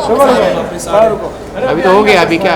वापस आ रहे हैं। अभी तो हो गया, अभी क्या?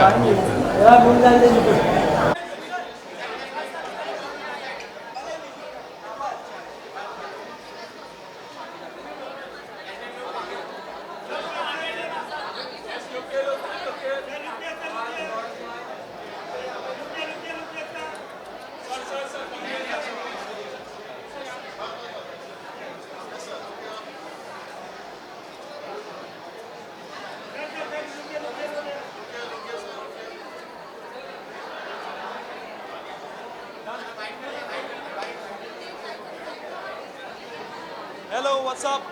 Hello, what's up?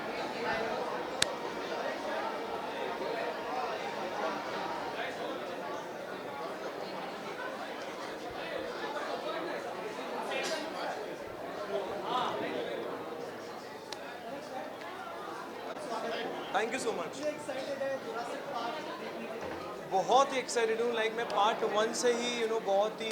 Thank you so much. बहुत ही एक्साइटेड हूँ। लाइक मैं पार्ट 1 से ही बहुत ही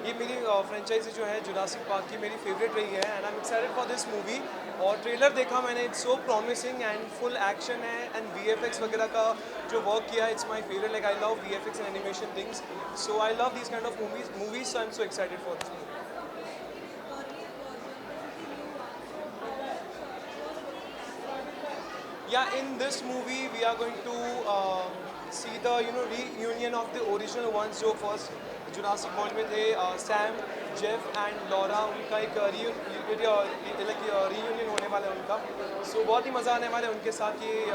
ये मेरी फ्रेंचाइजी जो है जुरासिक पार्क की मेरी फेवरेट रही है and I am excited for this movie. और ट्रेलर देखा मैंने, it's so promising and full action है एंड वीएफएक्स वगैरह का जो वर्क किया है, it's my favourite. Like I love VFX and animation things, so I love this kind of movies, so I am so excited for this movie. Yeah, in this movie we are going to see the reunion of the original ones जो first Jurassic World में थे, Sam, Jeff and Laura. उनका एक reunion होने वाला है उनका। सो बहुत ही मज़ा आने वाला है उनके साथ। ये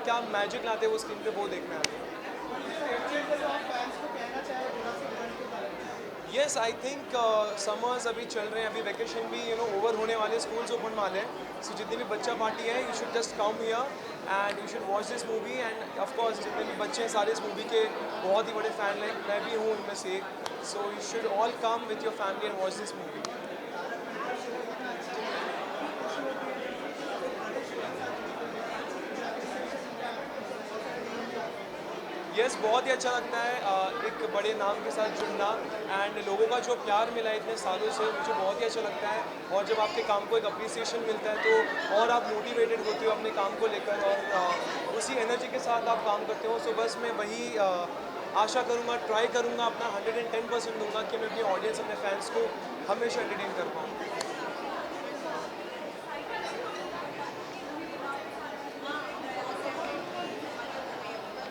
क्या मैजिक लाते हैं वो स्क्रीन पे, वो देखना है। येस, आई थिंक समर्स अभी चल रहे हैं, अभी वैकेशन भी ओवर होने वाले, स्कूल्स ओपन वाले हैं। सो जितनी भी बच्चा पार्टी है, you should just come here and you should watch this movie. End of course जितने भी बच्चे हैं सारे इस मूवी के बहुत ही बड़े फ़ैन, लाइक मैं भी हूँ उनमें से एक। So you should all come with your family and watch this movie. Yes, बहुत ही अच्छा लगता है एक बड़े नाम के साथ जुड़ना एंड लोगों का जो प्यार मिला है इतने सालों से, मुझे बहुत ही अच्छा लगता है। और जब आपके काम को एक अप्रिसिएशन मिलता है तो और आप मोटिवेटेड होते हो अपने काम को लेकर, और उसी एनर्जी के साथ आप काम करते हो। सो बस मैं वही आशा करूँगा, ट्राई करूँगा, अपना 110% दूंगा कि मैं अपनी ऑडियंस, अपने फैंस को हमेशा एंटरटेन कर पाऊँ।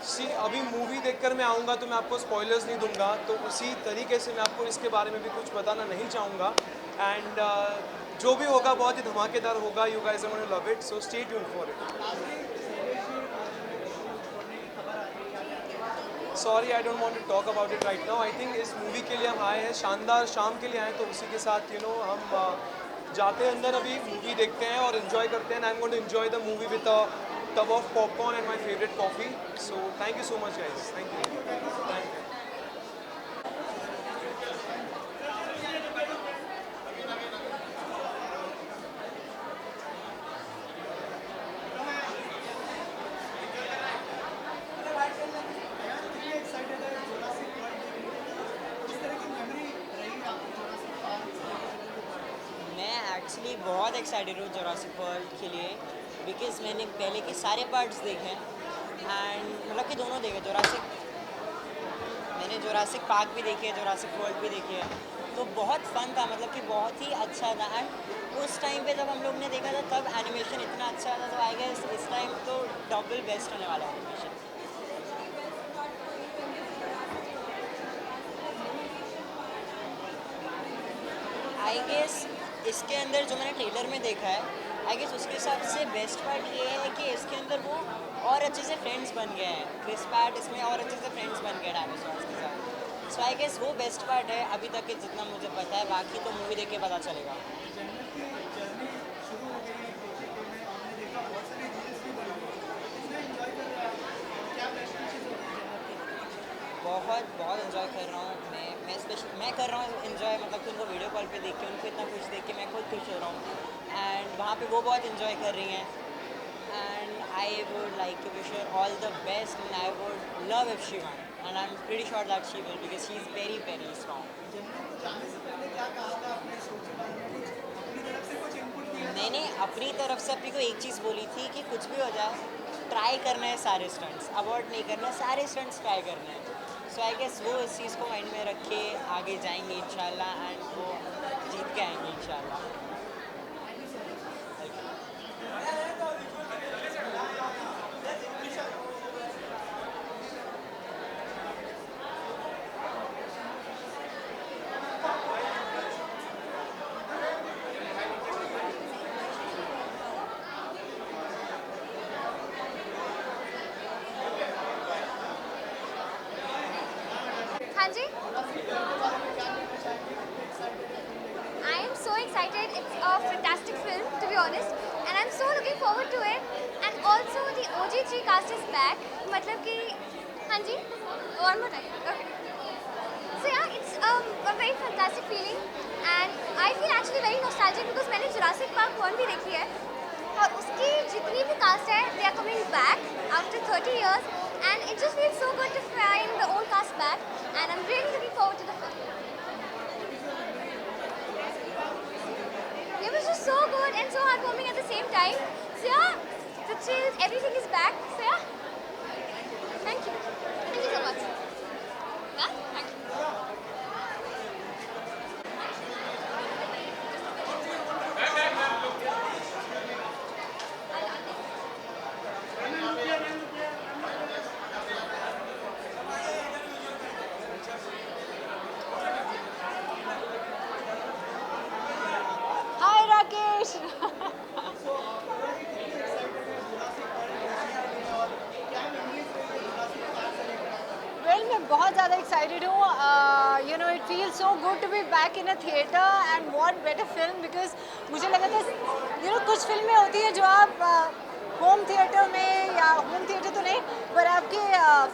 सी, अभी मूवी देखकर मैं आऊँगा तो मैं आपको स्पॉयलर्स नहीं दूंगा, तो उसी तरीके से मैं आपको इसके बारे में भी कुछ बताना नहीं चाहूँगा। एंड जो भी होगा बहुत ही धमाकेदार होगा। You guys are gonna love it, so stay tuned for it. Sorry, I don't want to talk about it right now. I think इस मूवी के लिए हम आए हैं, शानदार शाम के लिए आए हैं, तो उसी के साथ हम जाते हैं अंदर, अभी मूवी देखते हैं और इन्जॉय करते हैं। I am going to enjoy the movie with a tub of popcorn and my favourite coffee. So thank you so much guys, thank you. मैं एक्चुअली बहुत एक्साइटेड हूँ जोरासिक वर्ल्ड के लिए, बिकॉज मैंने पहले के सारे पार्ट्स देखे हैं एंड मतलब कि दोनों देखे। मैंने जोरासिक पार्क भी देखी है, जोरासिक वर्ल्ड भी देखी है, तो बहुत फन था, मतलब कि बहुत ही अच्छा था। एंड उस टाइम पे जब हम लोग ने देखा था तब एनिमेशन इतना अच्छा था, तो आई गेस इस टाइम तो डबल बेस्ट होने वाला है एनिमेशन। आई गेस इसके अंदर जो मैंने ट्रेलर में देखा है, आई गेस उसके हिसाब से बेस्ट पार्ट ये है कि इसके अंदर वो और अच्छे से फ्रेंड्स बन गए हैं। क्रिस पैट इसमें और अच्छे से फ्रेंड्स बन गए डायनासोर्स के साथ। सो आई गेस वो बेस्ट पार्ट है अभी तक के जितना मुझे पता है, बाकी तो मूवी देख के पता चलेगा। बहुत बहुत इन्जॉय कर रहा हूँ मैं कर रहा हूँ इन्जॉय, मतलब कि उनको वीडियो कॉल पे देख के, उनको इतना खुश देख के मैं खुद खुश हो रहा हूँ एंड वहाँ पे वो बहुत इन्जॉय कर रही हैं। And I would like to wish her all the best and I would love if she won and I am pretty sure that she will, because she is very very strong. मैंने अपनी तरफ से अपनी को एक चीज़ बोली थी कि कुछ भी हो जाए ट्राई करना है सारे स्टंट्स, अवॉइड नहीं करना, सारे स्टंट्स ट्राई करना है. सो आई गेस वो इस चीज़ को माइंड में रख के आगे जाएंगे इंशाल्लाह, एंड वो जीत के आएंगे इंशाल्लाह. हाँ जी. I am so excited. It's a fantastic film, to be honest, and I'm so looking forward to it. And also the OG3 cast is back. मतलब कि हाँ जी. One more time. Okay. So yeah, it's a very fantastic feeling, and I feel actually very nostalgic because मैंने Jurassic Park 1 भी देखी है, और उसकी जितनी भी cast है, they are coming back after 30 years, and it just feels so good to find the old cast back, and I'm really looking forward to the film. It was just so good and so heartwarming at the same time. So yeah, the chills, everything is back. So yeah, thank you. Thank you so much. Yeah, thank you. Hi Rakesh. Well, मैं बहुत ज़्यादा excited हूँ. You know, it feels so good to be back in a theatre, and what better film, because मुझे लगा था, you know, कुछ फिल्में होती हैं जो आप होम थिएटर में, या होम थिएटर तो नहीं, पर आपके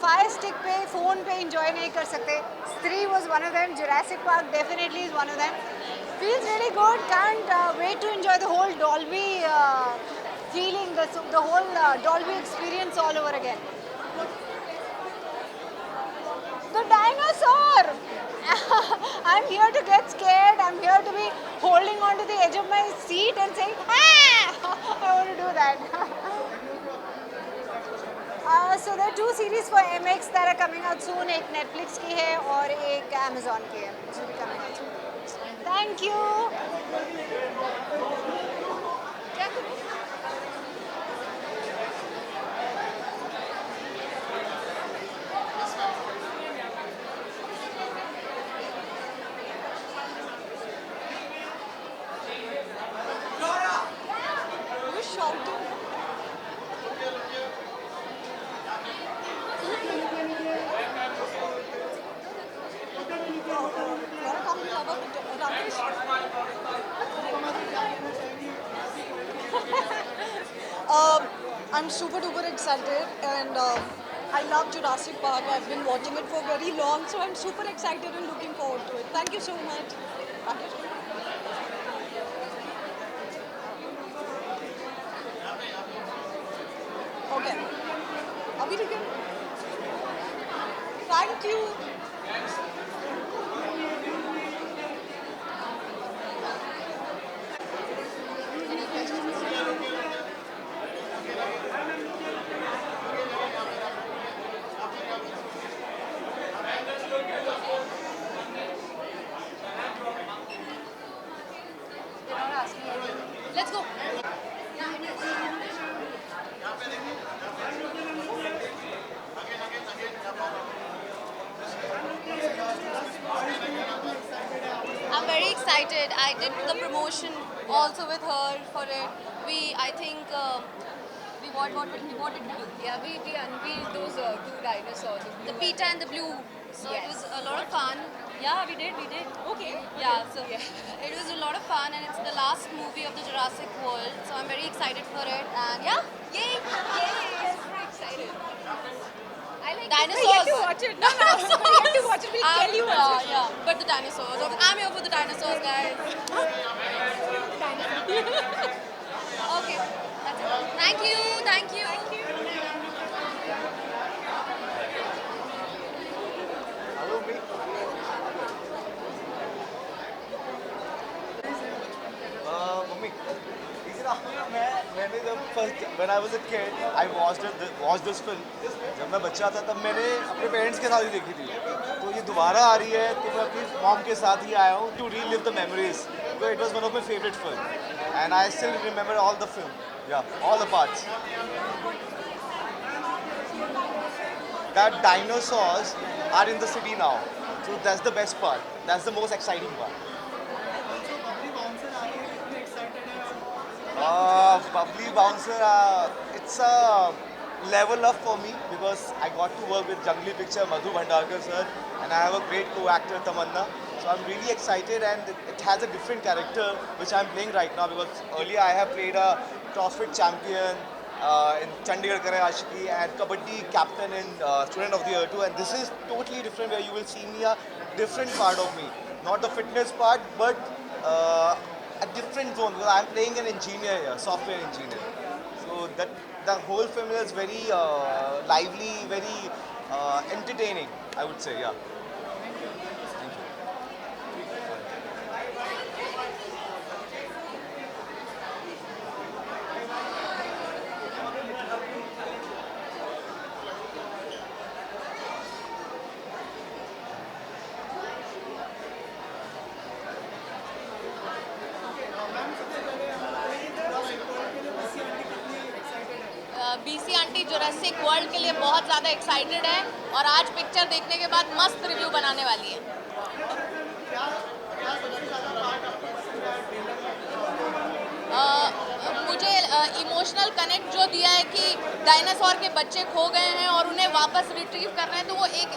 फायर स्टिक पे, फ़ोन पे इंजॉय नहीं कर सकते. स्त्री was one of them. Jurassic park definitely is one of them. Feels really good. Can't wait to enjoy the whole Dolby feeling, the whole Dolby experience all over again. The dinosaur! I'm here to get scared. I'm here to be holding on to the edge of my seat and saying, ah! I want to do that. So there are 2 series for MX that are coming out soon. एक Netflix की है और एक Amazon की है, which will be coming out soon. Thank you. Who's shouting? I'm super duper excited, and I love Jurassic Park. I've been watching it for very long, so I'm super excited and looking forward to it. Thank you so much. Okay. Abhi ठीक है? Thank you. Let's go. I'm very excited. I did the promotion also with her for it. I think, what did we do? Yeah, we unveiled those 2 dinosaurs. The Peter and the Blue. So it Yes. was a lot of fun. Yeah, we did. Okay. Yeah, so it was a lot of fun, and it's the last movie of the Jurassic World. So I'm very excited for it, and yeah, yay! Yes, we're excited. I like Dinosaurs. to watch it. No, we have to watch it. We'll tell you once. Yeah, but the dinosaurs. I'm here for the dinosaurs, guys. Okay, that's it. Thank you. Mummy मैंने जब first when I was a kid, I watched this film. जब मैं बच्चा था तब मैंने अपने parents के साथ ही देखी थी. तो ये दोबारा आ रही है तो मैं अपनी मॉम के साथ ही आया हूँ to relive the memories. So it was one of my favorite films, and I still remember all the film. Yeah, all the parts. That dinosaurs are in the city now. So that's the best part. That's the most exciting part. Bubbly Bouncer, it's a level up for me because I got to work with Jungly Picture, Madhu Bhandarkar sir, and I have a great co-actor Tamanna. So I'm really excited, and it has a different character which I'm playing right now because earlier I have played a CrossFit champion in Chandigarh Kare Ashiki and Kabaddi captain in Student of the Year 2, and this is totally different where you will see me a different part of me, not the fitness part, but a different zone because I'm playing an engineer here, software engineer. So that the whole film is very lively, very entertaining, I would say. Yeah. Thank you. BC aunty Jurassic world के लिए बहुत ज़्यादा excited है और आज picture देखने के बाद मस्त रिव्यू बनाने वाली है. मुझे इमोशनल कनेक्ट जो दिया है कि डायनासोर के बच्चे खो गए हैं और उन्हें वापस रिट्रीव कर रहे हैं, तो वो एक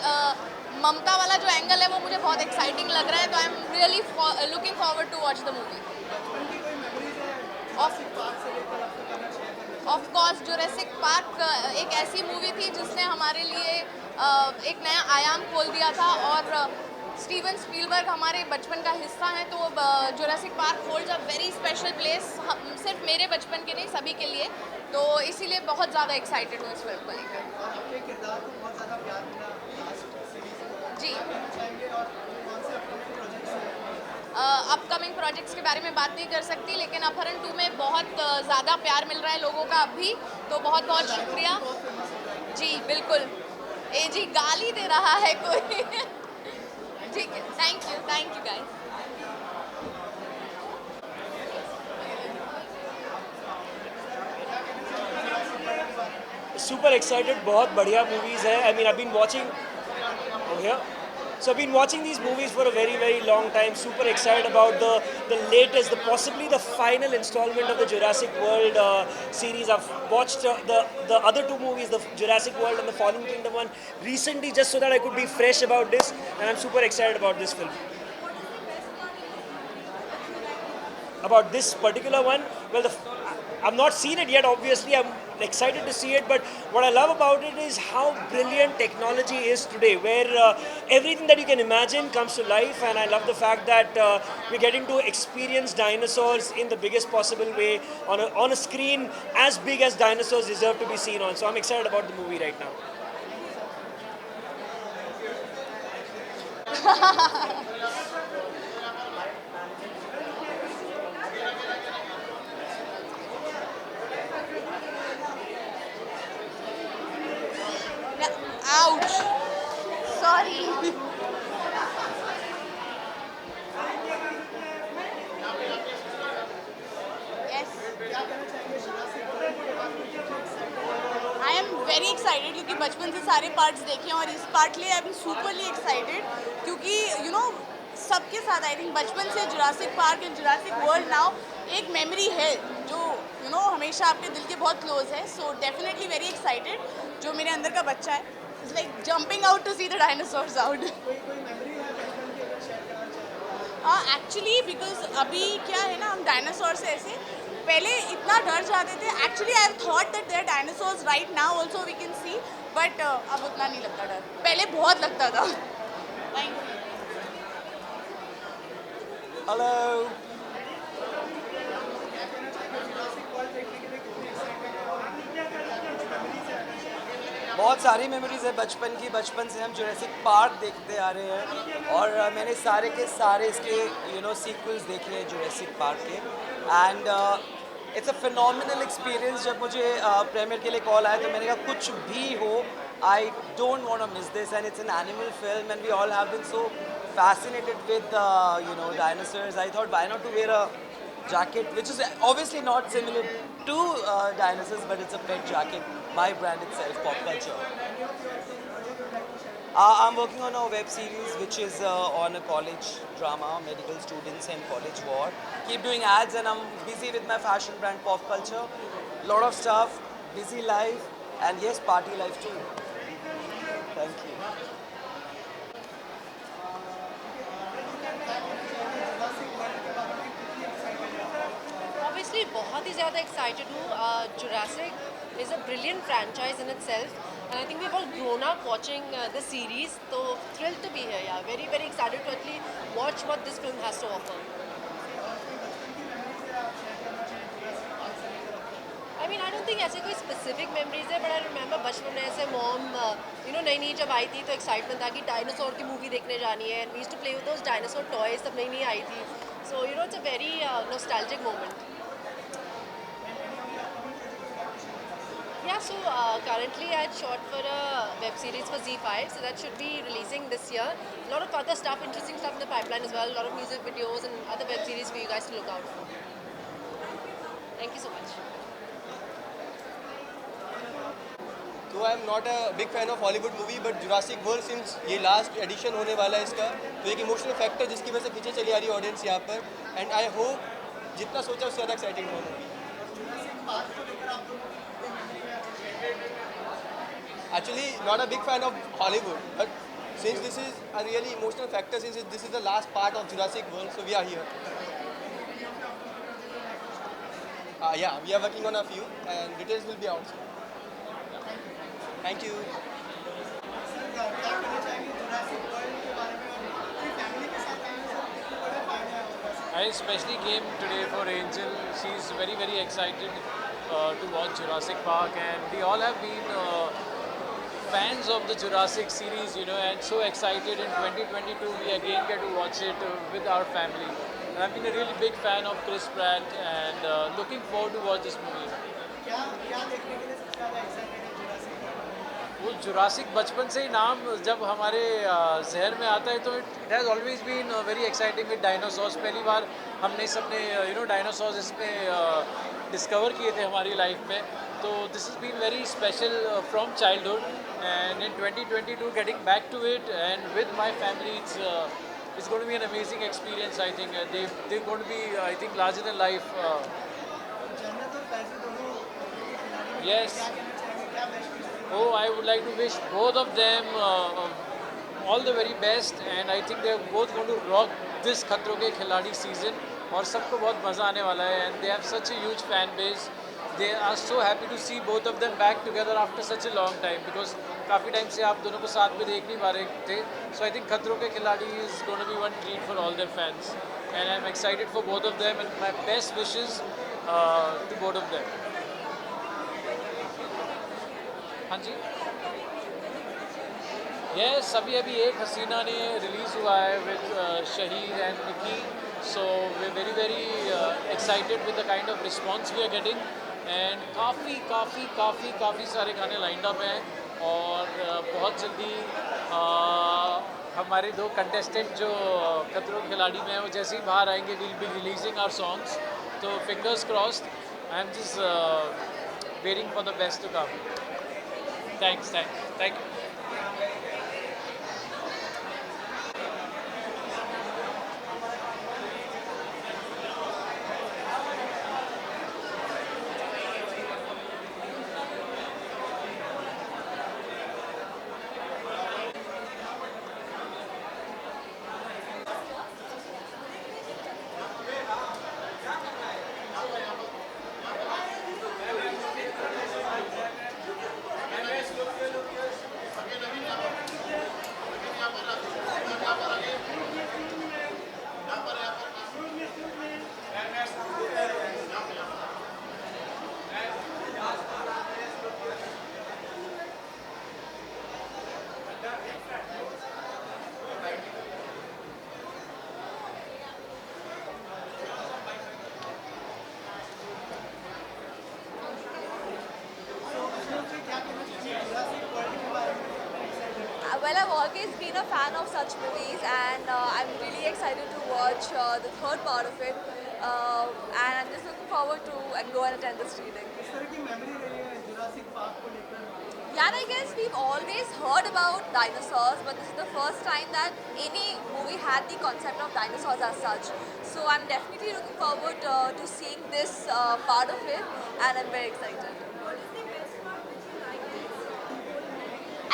ममता वाला जो एंगल है वो मुझे बहुत एक्साइटिंग लग रहा है. तो I am really looking forward to watch the movie. Of course Jurassic Park एक ऐसी मूवी थी जिसने हमारे लिए एक नया आयाम खोल दिया था और स्टीवन स्पीलबर्ग हमारे बचपन का हिस्सा है, तो Jurassic park holds a very special place सिर्फ मेरे बचपन के नहीं सभी के लिए. तो इसीलिए बहुत ज़्यादा एक्साइटेड हूँ इस फिल्म को लेकर. जी अपकमिंग प्रोजेक्ट्स के बारे में बात नहीं कर सकती, लेकिन अपहरण 2 में बहुत ज़्यादा प्यार मिल रहा है लोगों का अभी, तो बहुत बहुत शुक्रिया. जी बिल्कुल. जी गाली दे रहा है कोई. ठीक है, thank you guys. Super excited, बहुत बढ़िया movies है. I mean, I've been watching over here. So I've been watching these movies for a very, very long time. Super excited about the latest, possibly the final installment of the Jurassic World series. I've watched the other 2 movies, the Jurassic World and the Fallen Kingdom one, recently just so that I could be fresh about this, and I'm super excited about this film. About this particular one, well, I've not seen it yet, obviously. I'm excited to see it, but what I love about it is how brilliant technology is today, where everything that you can imagine comes to life, and I love the fact that we're getting to experience dinosaurs in the biggest possible way on a screen as big as dinosaurs deserve to be seen on. So I'm excited about the movie right now. Ouch. Sorry. Yes. I am very excited क्योंकि बचपन से सारे parts देखे हैं और इस part लिए I am सुपरली excited क्योंकि सबके साथ आई थिंक बचपन से Jurassic Park and Jurassic World now एक मेमोरी है जो हमेशा आपके दिल के बहुत क्लोज है. So definitely very excited. जो मेरे अंदर का बच्चा है it's like jumping out to see the dinosaurs out. Actually because अभी क्या है ना, हम डायनासोर से ऐसे पहले इतना डर जाते थे. Actually I have thought that there dinosaurs right now also we can see, but अब उतना नहीं लगता डर. पहले बहुत लगता था. Thank you. Hello. बहुत सारी मेमोरीज है बचपन की. बचपन से हम जुरासिक पार्क देखते आ रहे हैं और मैंने सारे के सारे इसके सीक्वल्स देखे हैं जुरासिक पार्क के. And it's a phenomenal experience. जब मुझे प्रीमियर के लिए कॉल आया तो मैंने कहा कुछ भी हो, I don't want to miss this. And it's an animal film and we all have been so fascinated with dinosaurs. I thought why not to wear a jacket which is obviously not similar to dinosaurs, but it's a pet jacket, my brand itself, Pop Culture. I'm working on a web series which is on a college drama, medical students and college war. Keep doing ads and I'm busy with my fashion brand Pop Culture. Lot of stuff, busy life, and yes, party life too. Thank you. Obviously बहुत ही ज़्यादा excited हूँ. Jurassic is a brilliant franchise in itself and I think we've all grown up watching the series, so thrilled to be here. Yeah, very very excited to actually watch what this film has to offer. I mean, I don't think ऐसे कोई specific memories है, but I remember बचपन में ऐसे mom नई नई जब आई थी तो excitement था कि डायनासोर की मूवी देखने जानी है. We used to play with those dinosaur toys तब नई नई आई थी. So it's a very nostalgic moment. Yeah, so currently I shot for a web series for Z5, so that should be releasing this year. A lot of other stuff, interesting stuff in the pipeline as well. A lot of music videos and other web series for you guys to look out for. Thank you so much. तो I am not a big fan of Hollywood movie, but Jurassic world since ये last addition होने वाला है इसका, तो एक emotional factor जिसकी वजह से पीछे चली आ रही है ऑडियंस यहाँ पर. एंड आई होप जितना सोचा उससे ज़्यादा एक्साइटिंग हो movie. Actually, not a big fan of Hollywood, but since this is a really emotional factor, since this is the last part of Jurassic World, so we are here. Yeah, we are working on a few, and details will be out soon. Thank you. I especially came today for Angel. She's very, very excited to watch Jurassic Park, and we all have been fans of the Jurassic series, and so excited in 2022 we again get to watch it with our family. And I've been a really big fan of Chris Pratt and looking forward to watch this movie. वो Jurassic बचपन से ही नाम जब हमारे जहन में आता है तो it has always been very exciting with dinosaurs. पहली बार हमने सबने डायनासोर्स इसमें डिस्कवर किए थे हमारी लाइफ में. So this is been very special from childhood, and in 2022 getting back to it and with my family, it's going to be an amazing experience. I think they're going to be, I think, larger than life. Yes. Oh, I would like to wish both of them all the very best, and I think they're both going to rock this Khatron Ke Khiladi season. और सबको बहुत मज़ा आने वाला है, and they have such a huge fan base. They are so happy to see both of them back together after such a long time, because काफ़ी time से आप दोनों को साथ में देख नहीं पा रहे थे. So I think Khatron Ke Khiladi is going to be one treat for all their fans, and I'm excited for both of them, and my best wishes to both of them. हाँ जी. Yes, अभी एक हसीना ने release हुआ है with Shahid and Nikki. So we're very very excited with the kind of response we are getting, and काफ़ी सारे गाने lined up हैं, और बहुत जल्दी हमारे दो contestant जो खतरों के खिलाड़ी में हैं वो जैसे ही बाहर आएंगे we'll be releasing our songs. तो fingers crossed. I'm just waiting for the best to come. Thank you. always been a fan of such movies, and I'm really excited to watch the third part of it. And I'm just looking forward to and go and attend the screening. Yeah, and I guess we've always heard about dinosaurs, but this is the first time that any movie had the concept of dinosaurs as such. So I'm definitely looking forward to seeing this part of it, and I'm very excited.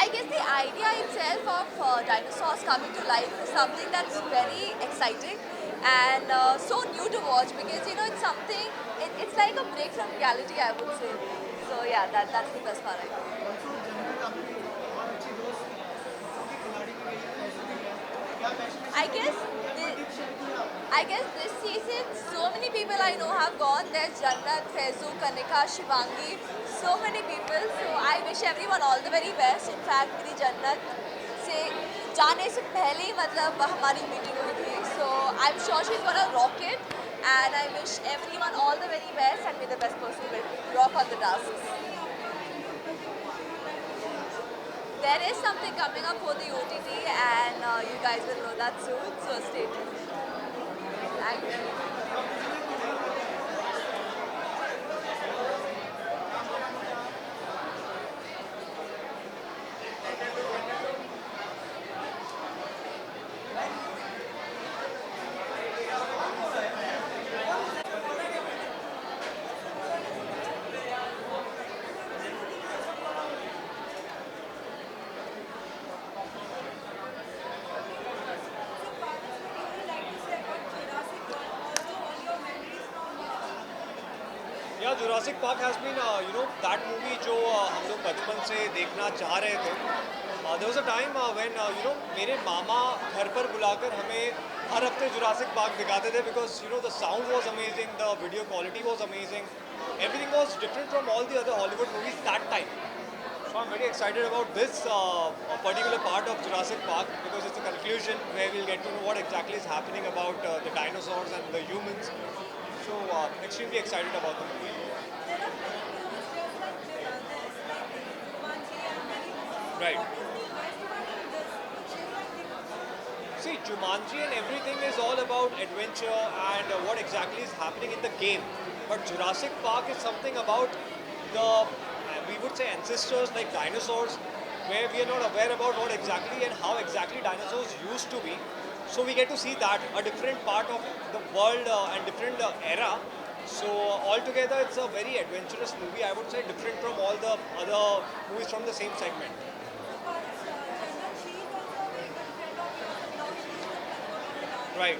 I guess the idea itself of dinosaurs coming to life is something that's very exciting and so new to watch, because you know it's something, it's like a break from reality, I would say. So yeah, that's the best part, I think. I guess this season so many people I know have gone. There's Jannat, Faizu, Kanika, Shivangi, so many people. So I wish everyone all the very best. In fact, मेरी जन्नत से जाने से पहले ही मतलब हमारी meeting हुई थी. So I'm sure she's gonna rock it, and I wish everyone all the very best and be the best person to rock on the tasks. There is something coming up for the OTT, and you guys will know that soon. So stay tuned. Thank you. Yeah, Jurassic Park has been, that movie जो हम लोग बचपन से देखना चाह रहे थे. There was a time when, मेरे मामा घर पर बुलाकर हमें हर हफ्ते Jurassic Park दिखाते थे, because, the sound was amazing, the video quality was amazing. Everything was different from all the other Hollywood movies that time. So I'm very excited about this particular part of Jurassic Park, because it's a conclusion where we'll get to know what exactly is happening about the dinosaurs and the humans. So extremely excited about the movie. Right. See, Jumanji and everything is all about adventure and what exactly is happening in the game. But Jurassic Park is something about the, we would say, ancestors like dinosaurs, where we are not aware about what exactly and how exactly dinosaurs used to be. So we get to see that, a different part of the world and different era. So altogether it's a very adventurous movie, I would say, different from all the other movies from the same segment. Right.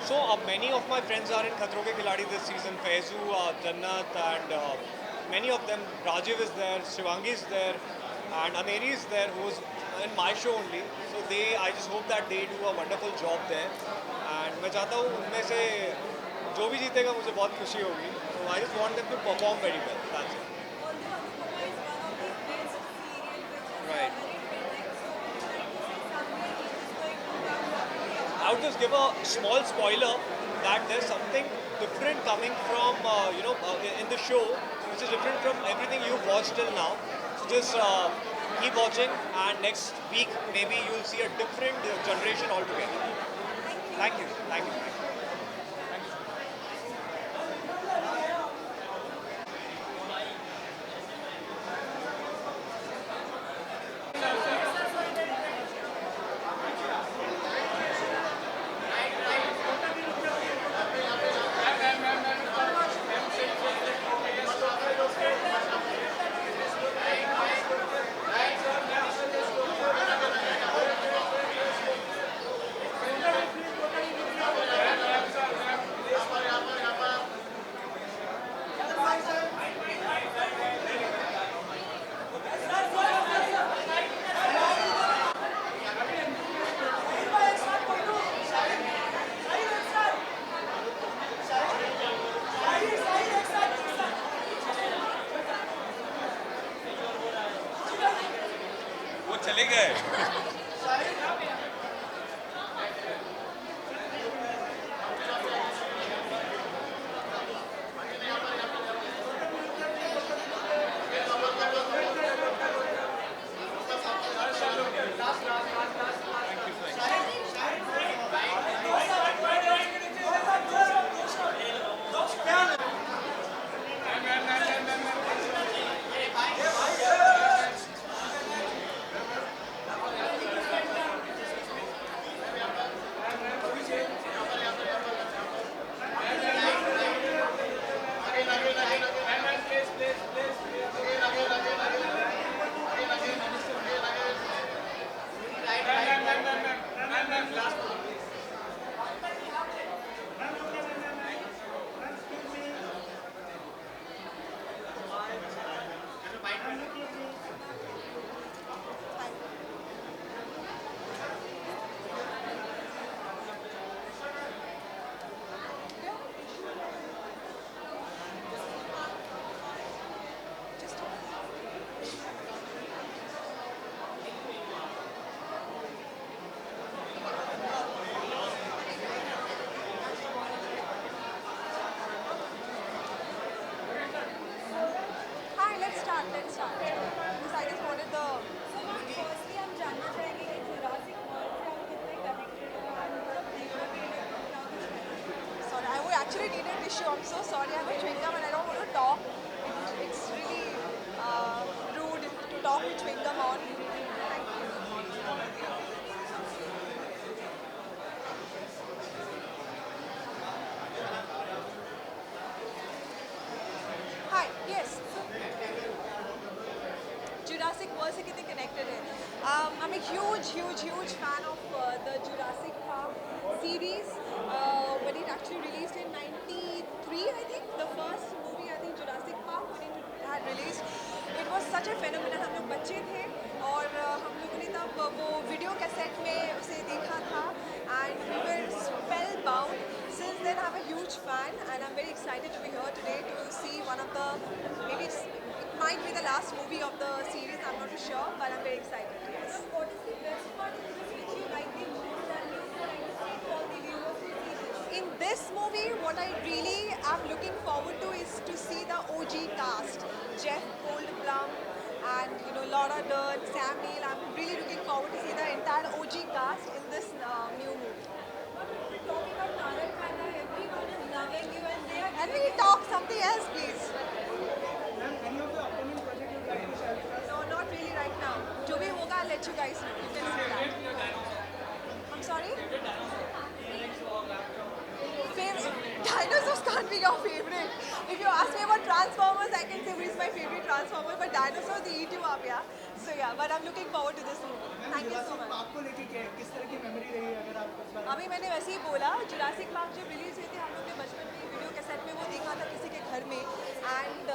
So many of my friends are in Khatron Ke Khiladi this season. Faizu, Jannat, and many of them. Rajiv is there, Shivangi is there, and Aneri is there, who's in my show only. So I just hope that they do a wonderful job there. And मैं चाहता हूँ उनमें से जो भी जीतेगा मुझे बहुत खुशी होगी. So I just want them to perform very well. That's it. Right. I would just give a small spoiler that there's something different coming from, in the show, which is different from everything you've watched till now. So just keep watching, and next week maybe you'll see a different generation altogether. Thank you. Thank you. चले गए issue. I'm so sorry. I have a chewing gum and I don't want to talk. It's really rude to talk with chewing gum on. Thank you. Hi. Yes. Jurassic World से कितने connected है? I'm a huge fan of the Jurassic Park series. When it actually released in '93, I think the first movie, I think Jurassic Park when it had released, it was such a phenomenon. हम लोग बच्चे थे और हम लोगों ने तब वो वीडियो कैसेट में उसे देखा था and we were spellbound. Since then, I'm a huge fan and I'm very excited to be here today to see one of the maybe it might be the last movie of the series. I'm not too sure, but I'm very excited. Yes. What is the best part of this which you like the most and you would like to see for the viewers who see this? In this movie, what I really am looking forward to is to see the OG cast, Jeff Goldblum and Laura Dern, Sam Neill. I'm really looking forward to see the entire OG cast in this new movie. Talking about Tarak Mehta, everyone is loving you and they are. And we talk something else, please. Any of the upcoming project you would like to share with us? No, not really right now. जो भी होगा, I'll let you guys know. You can see that. I'm sorry? Dinosaurs can't be your favorite. If you ask me about Transformers, I can say which is my favorite Transformer, but dinosaurs they eat you up, yeah. So yeah, but I'm looking forward to this movie. Thank you so much. आपको लेके किस तरह की memory रही है अगर आप इस बारे में? अभी मैंने वैसे ही बोला जुरासिक पार्क जब रिलीज हुई थी हम लोग ने बचपन में वीडियो कैसेट में वो देखा था किसी के घर में and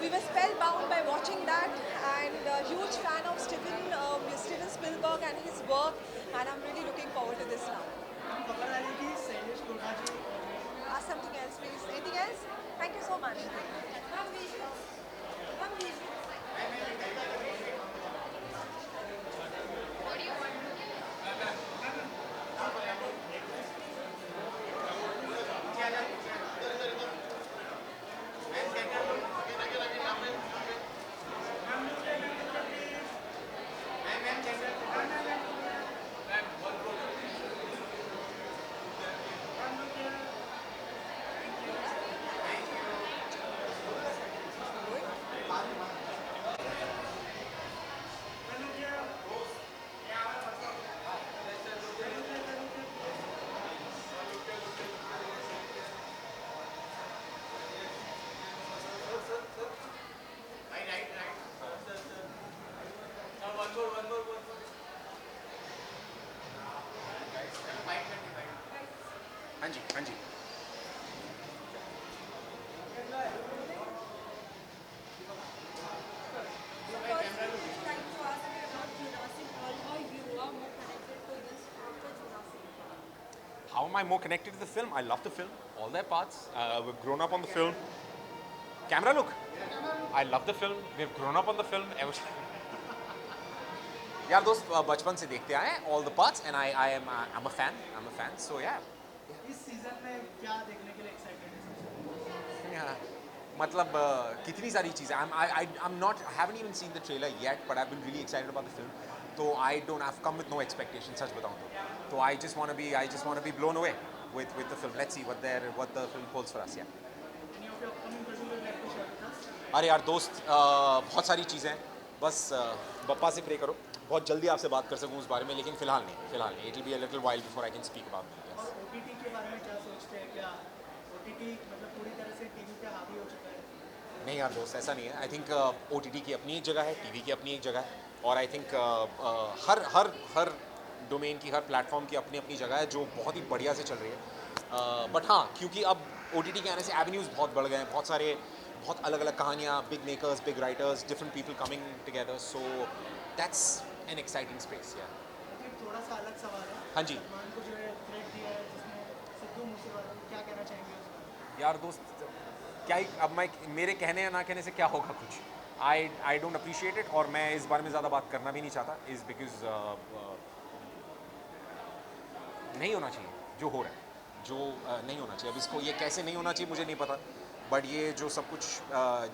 we were spellbound by watching that and a huge fan of Steven Spielberg and his work and I'm really looking forward to this now. हम खबर आ रही कि शैलेश लोढ़ा जी Ask something else please. Anything else? Thank you so much. हाँ जी हाँ जी How am I more connected to the film? I love the film, all their parts. We've grown up on the film. Camera look. I love the film. We've grown up on the film. यार दोस्त बचपन से देखते आए हैं all the parts and I'm a fan. So yeah. इस season में क्या देखने के लिए एक्साइटेड हैं? Yeah. मतलब कितनी सारी चीज़ें I haven't even seen the trailer yet, but I've been really excited about the film. So I've come with no expectations, सच बताऊँ तो. So I just want to be blown away with the film. Let's see what the film holds for us. Yeah. Any of your upcoming projects you would like to share with us? अरे यार दोस्त बहुत सारी चीज़ें हैं. बस बप्पा से pray करो. बहुत जल्दी आपसे बात कर सकूँ उस बारे में, लेकिन फ़िलहाल नहीं. It will be a little while before I can speak about it. Yes. OTT के बारे में क्या सोचते हैं? क्या OTT मतलब पूरी तरह से टीवी पे हावी हो चुका है? नहीं यार दोस्त, ऐसा नहीं है. आई थिंक OTT की अपनी एक जगह है, टीवी की अपनी एक जगह है, और आई थिंक हर डोमेन की, हर प्लेटफॉर्म की अपनी अपनी जगह है जो बहुत ही बढ़िया से चल रही है. बट हाँ, क्योंकि अब OTT के आने से एवेन्यूज़ बहुत बढ़ गए हैं, बहुत अलग अलग कहानियाँ, big makers, big writers, different people coming together. So that's an exciting space. या थोड़ा सा अलग सवाल है. हाँ जी. सलमान को जो है थ्रेट दिया है जिसमें सिद्धू मूसेवाला को, क्या कहना चाहेंगे? यार दोस्त क्या ही, अब मेरे कहने या ना कहने से क्या होगा कुछ. आई डोंट अप्रिशिएट इट, और मैं इस बारे में ज़्यादा बात करना भी नहीं चाहता. इज़ बिकॉज नहीं होना चाहिए जो हो रहा है, जो नहीं होना चाहिए. अब इसको ये कैसे नहीं होना चाहिए मुझे नहीं पता, बट ये जो सब कुछ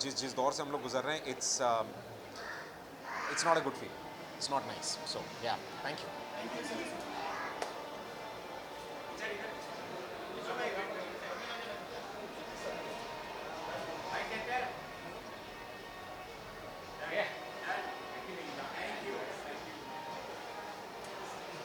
जिस दौर से हम लोग गुजर रहे हैं, it's not a good feel. It's not nice. So yeah, thank you.